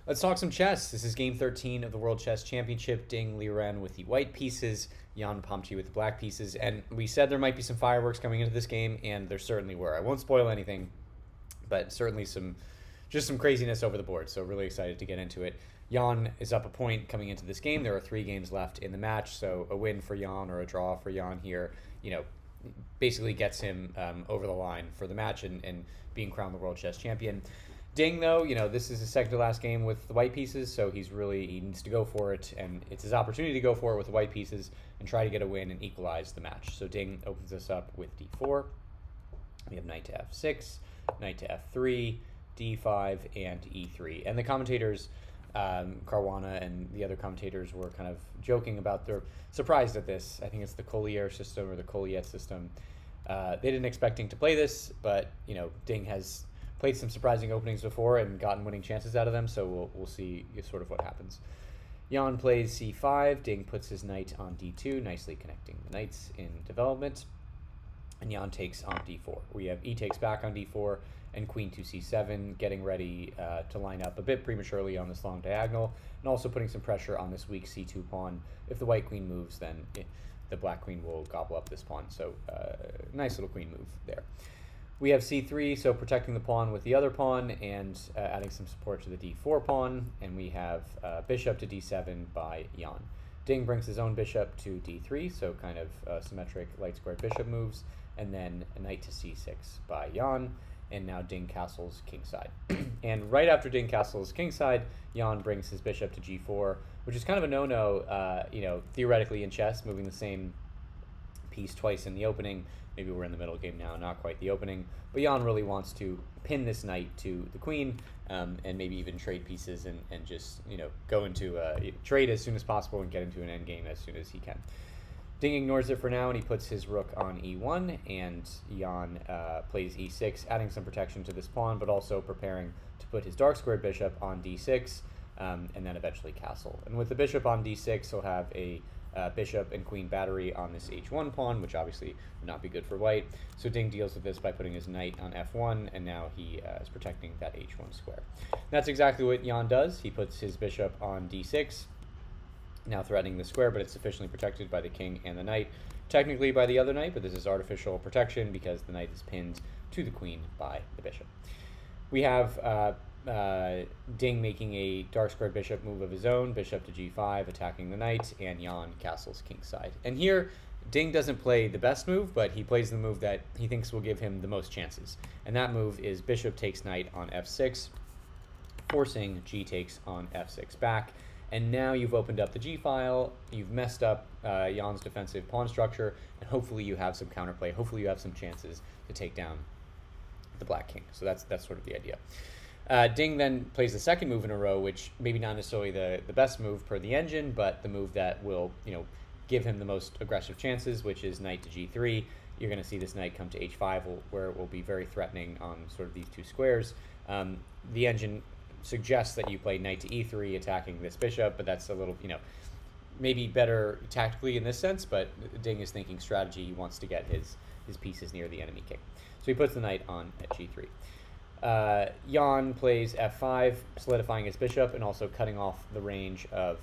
Let's talk some chess. This is game 13 of the World Chess Championship. Ding Liren with the white pieces, Jan Pomchi with the black pieces. And we said there might be some fireworks coming into this game, and there certainly were. I won't spoil anything, but certainly some craziness over the board. So really excited to get into it. Jan is up a point coming into this game. There are 3 games left in the match, so a win for Jan or a draw for Jan here, basically gets him over the line for the match and being crowned the World Chess Champion. Ding, though, this is his second to last game with the white pieces, so he needs to go for it, and it's his opportunity to go for it with the white pieces and try to get a win and equalize the match. So Ding opens us up with d4. We have knight to f6, knight to f3, d5, and e3. And the commentators, Caruana and the other commentators, were kind of joking about, they're surprised at this. I think it's the Collier system or the Colliet system. They didn't expect Ding to play this, but Ding has played some surprising openings before and gotten winning chances out of them, so we'll see sort of what happens. Jan plays c5, Ding puts his knight on d2, nicely connecting the knights in development, and Jan takes on d4. We have e takes back on d4, and queen to c7, getting ready to line up a bit prematurely on this long diagonal, and also putting some pressure on this weak c2 pawn. If the white queen moves, then the black queen will gobble up this pawn, so nice little queen move there. We have c3, so protecting the pawn with the other pawn and adding some support to the d4 pawn, and we have bishop to d7 by Jan. Ding brings his own bishop to d3, so kind of symmetric light squared bishop moves, and then a knight to c6 by Jan, and now Ding castles kingside. And right after Ding castles kingside, Jan brings his bishop to g4, which is kind of a no-no, theoretically in chess, moving the same piece twice in the opening. Maybe we're in the middle game now, not quite the opening. But Jan really wants to pin this knight to the queen, and maybe even trade pieces and just, go into trade as soon as possible and get into an endgame as soon as he can. Ding ignores it for now, and he puts his rook on e1, and Jan plays e6, adding some protection to this pawn, but also preparing to put his dark squared bishop on d6, and then eventually castle. And with the bishop on d6, he'll have a bishop and queen battery on this h1 pawn, which obviously would not be good for white. So Ding deals with this by putting his knight on f1, and now he is protecting that h1 square. That's exactly what Jan does. He puts his bishop on d6, now threatening the square, but it's sufficiently protected by the king and the knight. Technically by the other knight, but this is artificial protection because the knight is pinned to the queen by the bishop. We have Ding making a dark squared bishop move of his own, bishop to g5, attacking the knight, and Jan castles kingside. And here, Ding doesn't play the best move, but he plays the move that he thinks will give him the most chances. And that move is bishop takes knight on f6, forcing g takes on f6 back. And now you've opened up the g-file, you've messed up Jan's defensive pawn structure, and hopefully you have some counterplay, hopefully you have some chances to take down the black king. So that's sort of the idea. Ding then plays the second move in a row, which maybe not necessarily the best move per the engine, but the move that will give him the most aggressive chances, which is knight to g3. You're going to see this knight come to h5, where it will be very threatening on sort of these two squares. The engine suggests that you play knight to e3, attacking this bishop, but that's a little, maybe better tactically in this sense, but Ding is thinking strategy. He wants to get his pieces near the enemy king. So he puts the knight on at g3. Jan plays f5, solidifying his bishop and also cutting off the range of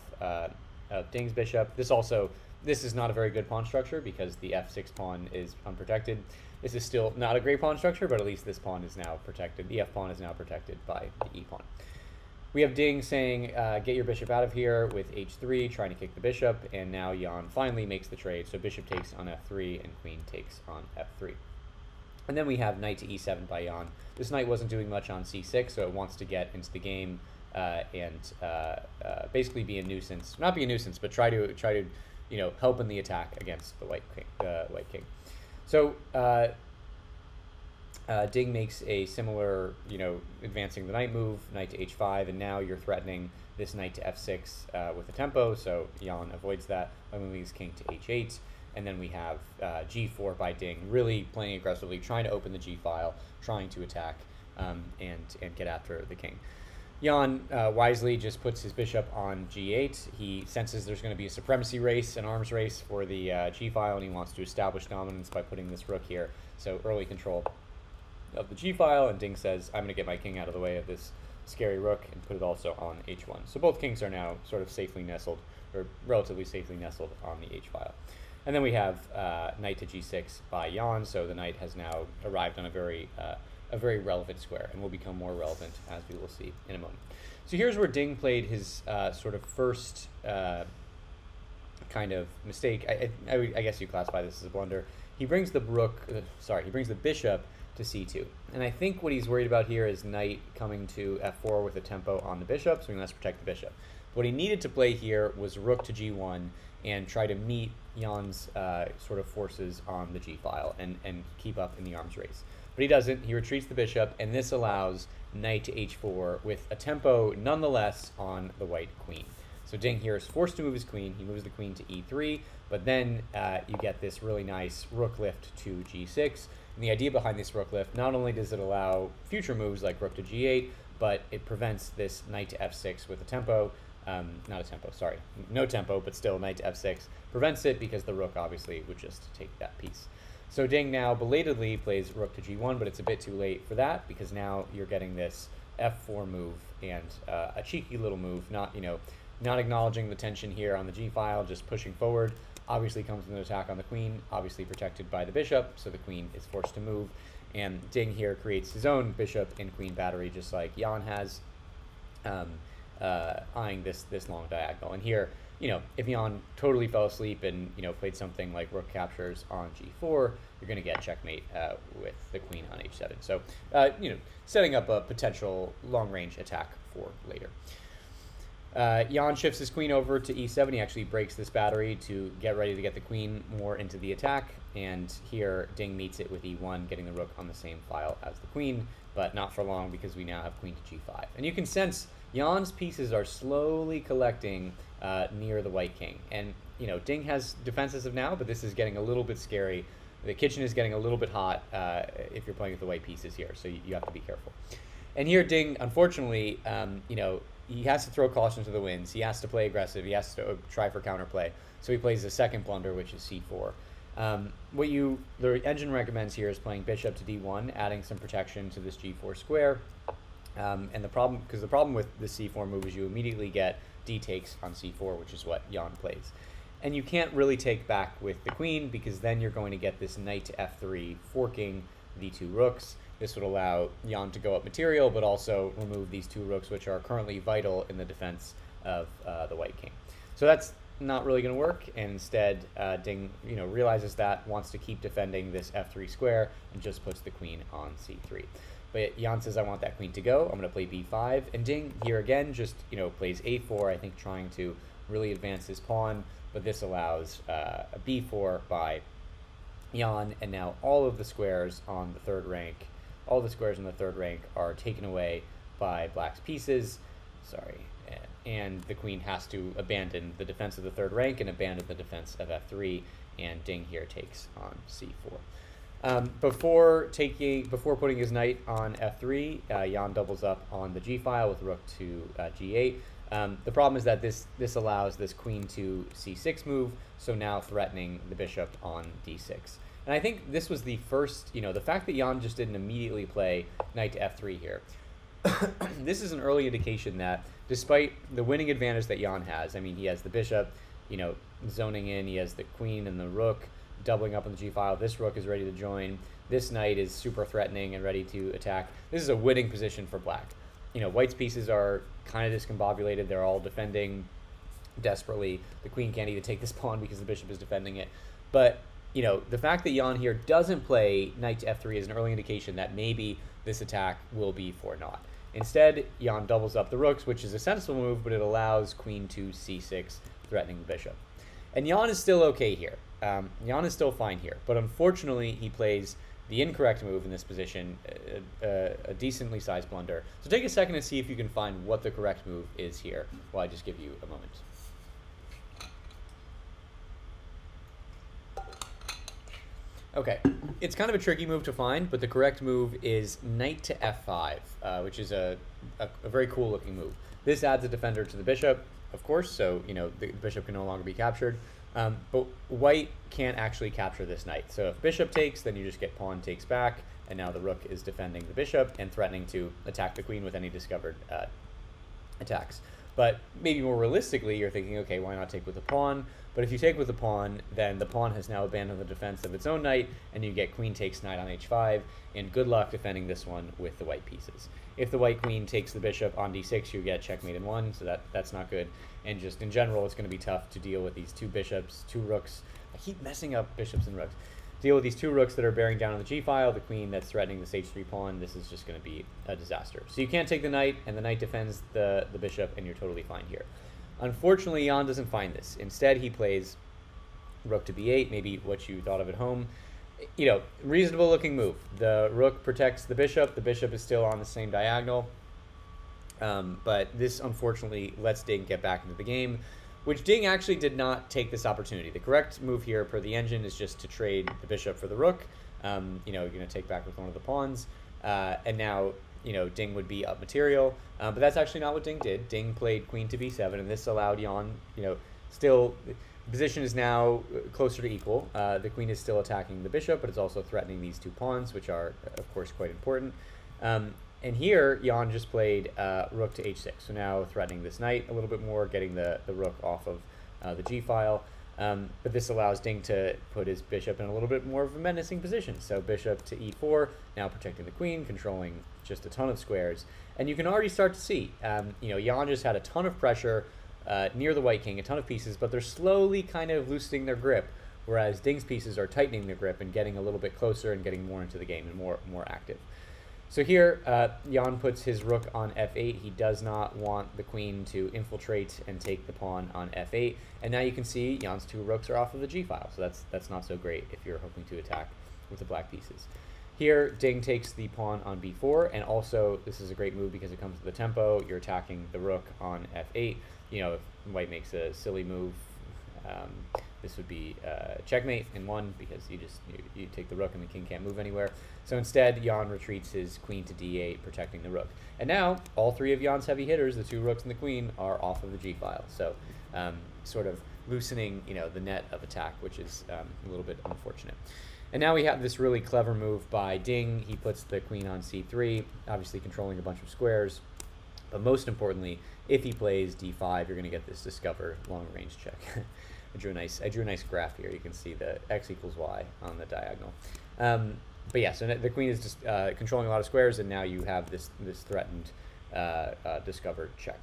Ding's bishop. This is not a very good pawn structure because the f6 pawn is unprotected. This is still not a great pawn structure, but at least this pawn is now protected. The f pawn is now protected by the e pawn. We have Ding saying, get your bishop out of here with h3, trying to kick the bishop, and now Jan finally makes the trade. So bishop takes on f3 and queen takes on f3. And then we have knight to e7 by Jan. This knight wasn't doing much on c6, so it wants to get into the game and basically be a nuisance. Not be a nuisance, but try to help in the attack against the white king. So Ding makes a similar, advancing the knight move, knight to h5, and now you're threatening this knight to f6 with a tempo, so Jan avoids that by moving his king to h8. And then we have g4 by Ding, really playing aggressively, trying to open the g-file, trying to attack and get after the king. Jan wisely just puts his bishop on g8. He senses there's going to be a supremacy race, an arms race for the g-file, and he wants to establish dominance by putting this rook here. So early control of the g-file, and Ding says, I'm going to get my king out of the way of this scary rook and put it also on h1. So both kings are now sort of safely nestled, or relatively safely nestled on the h-file. And then we have knight to g6 by Jan, so the knight has now arrived on a very relevant square, and will become more relevant as we will see in a moment. So here's where Ding played his sort of first kind of mistake. I guess you classify this as a blunder. He brings the he brings the bishop to c2. And I think what he's worried about here is knight coming to f4 with a tempo on the bishop, so he must protect the bishop. What he needed to play here was rook to g1 and try to meet Jan's sort of forces on the g-file and keep up in the arms race. But he doesn't. He retreats the bishop, and this allows knight to h4 with a tempo nonetheless on the white queen. So Ding here is forced to move his queen. He moves the queen to e3, but then you get this really nice rook lift to g6. And the idea behind this rook lift, not only does it allow future moves like rook to g8, but it prevents this knight to f6 with a tempo. Not a tempo, sorry. No tempo, but still knight to f6. Prevents it because the rook obviously would just take that piece. So Ding now belatedly plays rook to g1, but it's a bit too late for that because now you're getting this f4 move and a cheeky little move, not acknowledging the tension here on the g-file, just pushing forward. Obviously comes with an attack on the queen, obviously protected by the bishop, so the queen is forced to move. And Ding here creates his own bishop and queen battery, just like Jan has, eyeing this long diagonal. And here, if Jan totally fell asleep and played something like rook captures on g4, you're going to get checkmate with the queen on h7. So setting up a potential long-range attack for later. Jan shifts his queen over to e7. He actually breaks this battery to get ready to get the queen more into the attack. And here, Ding meets it with e1, getting the rook on the same file as the queen, but not for long because we now have queen to g5. And you can sense Jan's pieces are slowly collecting near the white king. And, Ding has defenses of now, but this is getting a little bit scary. The kitchen is getting a little bit hot if you're playing with the white pieces here, so you have to be careful. And here, Ding, unfortunately, he has to throw caution to the winds. He has to play aggressive. He has to try for counterplay. So he plays the second blunder, which is c4. The engine recommends here is playing bishop to d1, adding some protection to this g4 square. And the problem with the c4 move is you immediately get d takes on c4, which is what Jan plays. And you can't really take back with the queen because then you're going to get this knight to f3 forking the two rooks. This would allow Jan to go up material, but also remove these two rooks, which are currently vital in the defense of the white king. So that's not really going to work, and instead Ding realizes that, wants to keep defending this f3 square, and just puts the queen on c3. But Jan says, I want that queen to go. I'm going to play b5, and Ding here again just plays a4, I think trying to really advance his pawn, but this allows a b4 by Jan, and now all of the squares on the third rank are taken away by black's pieces. And the queen has to abandon the defense of the third rank and abandon the defense of f3, and Ding here takes on c4. Before putting his knight on f3, Jan doubles up on the g-file with rook to g8. The problem is that this allows this queen to c6 move, so now threatening the bishop on d6. And I think this was the first, the fact that Jan just didn't immediately play knight to f3 here, this is an early indication that despite the winning advantage that Jan has, I mean, he has the bishop, zoning in, he has the queen and the rook doubling up on the g-file, this rook is ready to join, this knight is super threatening and ready to attack. This is a winning position for black. White's pieces are kind of discombobulated, they're all defending desperately. The queen can't even take this pawn because the bishop is defending it. But the fact that Jan here doesn't play knight to f3 is an early indication that maybe this attack will be for naught. Instead, Jan doubles up the rooks, which is a sensible move, but it allows queen to c6, threatening the bishop. And Jan is still okay here. Jan is still fine here, but unfortunately he plays the incorrect move in this position, a decently sized blunder. So take a second to see if you can find what the correct move is here, while I just give you a moment. Okay, it's kind of a tricky move to find, but the correct move is knight to f5, which is a very cool looking move. This adds a defender to the bishop, of course, so the bishop can no longer be captured. But white can't actually capture this knight. So if bishop takes, then you just get pawn takes back, and now the rook is defending the bishop and threatening to attack the queen with any discovered attacks. But maybe more realistically, you're thinking, okay, why not take with the pawn? But if you take with the pawn, then the pawn has now abandoned the defense of its own knight, and you get queen takes knight on h5, and good luck defending this one with the white pieces. If the white queen takes the bishop on d6, you get checkmate in one, so that's not good. And just in general, it's going to be tough to deal with these two bishops, two rooks. I keep messing up bishops and rooks. Deal with these two rooks that are bearing down on the g-file, the queen that's threatening this h3 pawn. This is just going to be a disaster. So you can't take the knight, and the knight defends the bishop, and you're totally fine here. Unfortunately, Jan doesn't find this. Instead, he plays rook to b8, maybe what you thought of at home. Reasonable looking move. The rook protects the bishop is still on the same diagonal. But this unfortunately lets Ding get back into the game, which Ding actually did not take this opportunity. The correct move here per the engine is just to trade the bishop for the rook. You're going to take back with one of the pawns. And now, Ding would be up material. But that's actually not what Ding did. Ding played queen to b7, and this allowed Jan, still... The position is now closer to equal. The queen is still attacking the bishop, but it's also threatening these two pawns, which are, of course, quite important. And here, Jan just played rook to h6, so now threatening this knight a little bit more, getting the rook off of the g-file. But this allows Ding to put his bishop in a little bit more of a menacing position. So bishop to e4, now protecting the queen, controlling just a ton of squares. And you can already start to see, Jan just had a ton of pressure near the white king, a ton of pieces, but they're slowly kind of loosening their grip, whereas Ding's pieces are tightening their grip and getting a little bit closer and getting more into the game and more active. So here, Jan puts his rook on f8. He does not want the queen to infiltrate and take the pawn on f8. And now you can see Jan's two rooks are off of the g-file, so that's not so great if you're hoping to attack with the black pieces. Here, Ding takes the pawn on b4, and also this is a great move because it comes with the tempo. You're attacking the rook on f8. If white makes a silly move, this would be checkmate in one because you take the rook and the king can't move anywhere. So instead, Jan retreats his queen to d8, protecting the rook. And now, all three of Jan's heavy hitters, the two rooks and the queen, are off of the g-file. So sort of loosening, the net of attack, which is a little bit unfortunate. And now we have this really clever move by Ding. He puts the queen on c3, obviously controlling a bunch of squares. But most importantly, if he plays d5, you're going to get this discover long-range check. I drew a nice graph here. You can see the x equals y on the diagonal. But yeah, so the queen is just controlling a lot of squares, and now you have this threatened discovered check.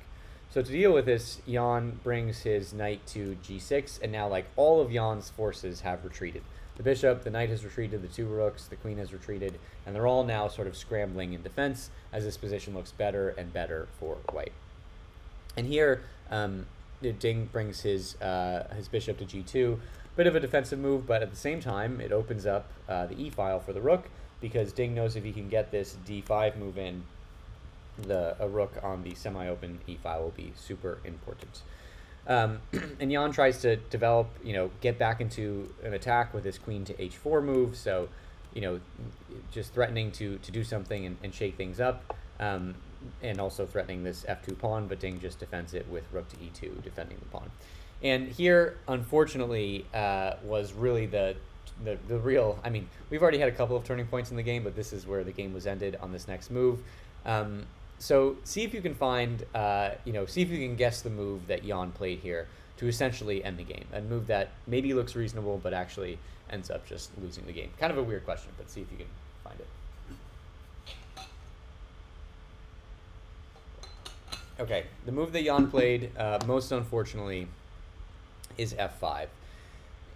So to deal with this, Jan brings his knight to g6, and now like all of Jan's forces have retreated. The bishop, the knight has retreated, the two rooks, the queen has retreated, and they're all now sort of scrambling in defense as this position looks better and better for white. And here, Ding brings his bishop to g2. Bit of a defensive move, but at the same time, it opens up the e-file for the rook, because Ding knows if he can get this d5 move in, a rook on the semi-open e-file will be super important. And Jan tries to develop, get back into an attack with his queen to h4 move, so, just threatening to do something and shake things up, and also threatening this f2 pawn, but Ding just defends it with rook to e2, defending the pawn. And here, unfortunately, was really the real, we've already had a couple of turning points in the game, but this is where the game was ended on this next move. So see if you can find, see if you can guess the move that Jan played here to essentially end the game. A move that maybe looks reasonable, but actually ends up just losing the game. Kind of a weird question, but see if you can find it. Okay, the move that Jan played, most unfortunately, is f5.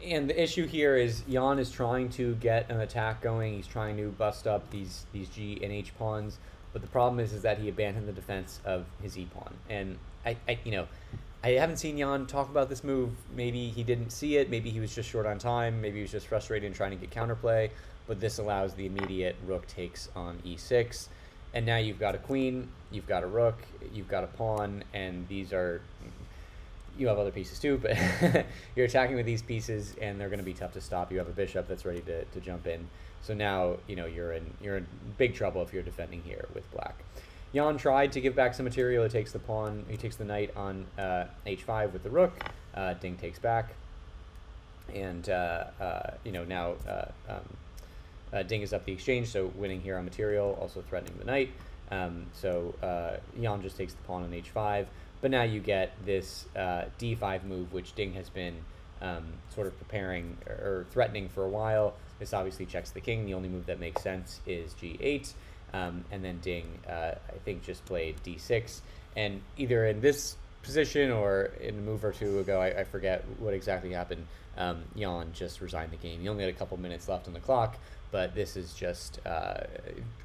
And the issue here is Jan is trying to get an attack going. He's trying to bust up these G and H pawns. But the problem is that he abandoned the defense of his e-pawn. And I haven't seen Jan talk about this move. Maybe he didn't see it. Maybe he was just short on time. Maybe he was just frustrated and trying to get counterplay. But this allows the immediate rook takes on e6. And now you've got a queen, you've got a rook, you've got a pawn, and these are you have other pieces too, but you're attacking with these pieces, and they're going to be tough to stop. You have a bishop that's ready to jump in. So now, you're in big trouble if you're defending here with black. Jan tried to give back some material. He takes the knight on h5 with the rook. Ding takes back, and now Ding is up the exchange, so winning here on material, also threatening the knight. Jan just takes the pawn on h5, but now you get this d5 move, which Ding has been sort of preparing or threatening for a while. This obviously checks the king. The only move that makes sense is g8, and then Ding, I think, just played d6, and either in this position or in a move or two ago, I forget what exactly happened, Jan just resigned the game. He only had a couple minutes left on the clock, but this is just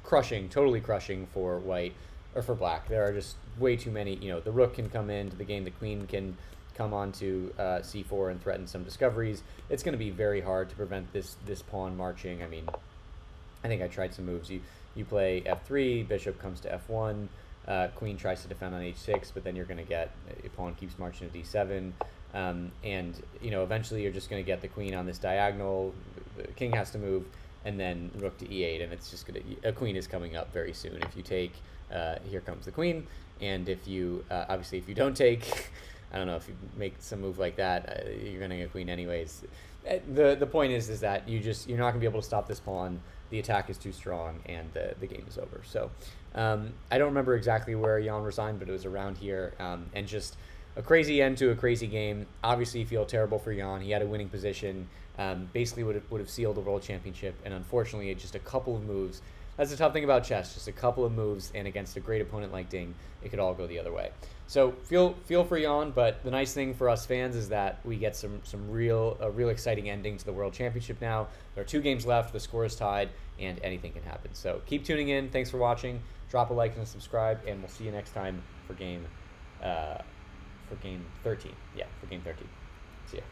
crushing, totally crushing for white, or for black. There are just way too many. The rook can come into the game, the queen can come on to c4 and threaten some discoveries. It's going to be very hard to prevent this pawn marching. I mean, I think I tried some moves. You play f3, bishop comes to f1, queen tries to defend on h6, but then you're going to get a pawn keeps marching to d7, and eventually you're just going to get the queen on this diagonal. The king has to move, and then rook to e8, and it's just a queen is coming up very soon. If you take, here comes the queen, and if you obviously if you don't take, I don't know, if you make some move like that, you're going to get a queen anyways. The point is that you're not going to be able to stop this pawn. The attack is too strong, and the game is over. So I don't remember exactly where Jan resigned, but it was around here, and just a crazy end to a crazy game. Obviously, you feel terrible for Jan. He had a winning position, basically would have sealed the world championship, and unfortunately, just a couple of moves. That's the tough thing about chess, just a couple of moves, and against a great opponent like Ding, it could all go the other way. So feel for Jan, but the nice thing for us fans is that we get a real exciting ending to the World Championship now. There are 2 games left, the score is tied, and anything can happen. So keep tuning in. Thanks for watching. Drop a like and subscribe, and we'll see you next time for game 13. Yeah, for game 13. See ya.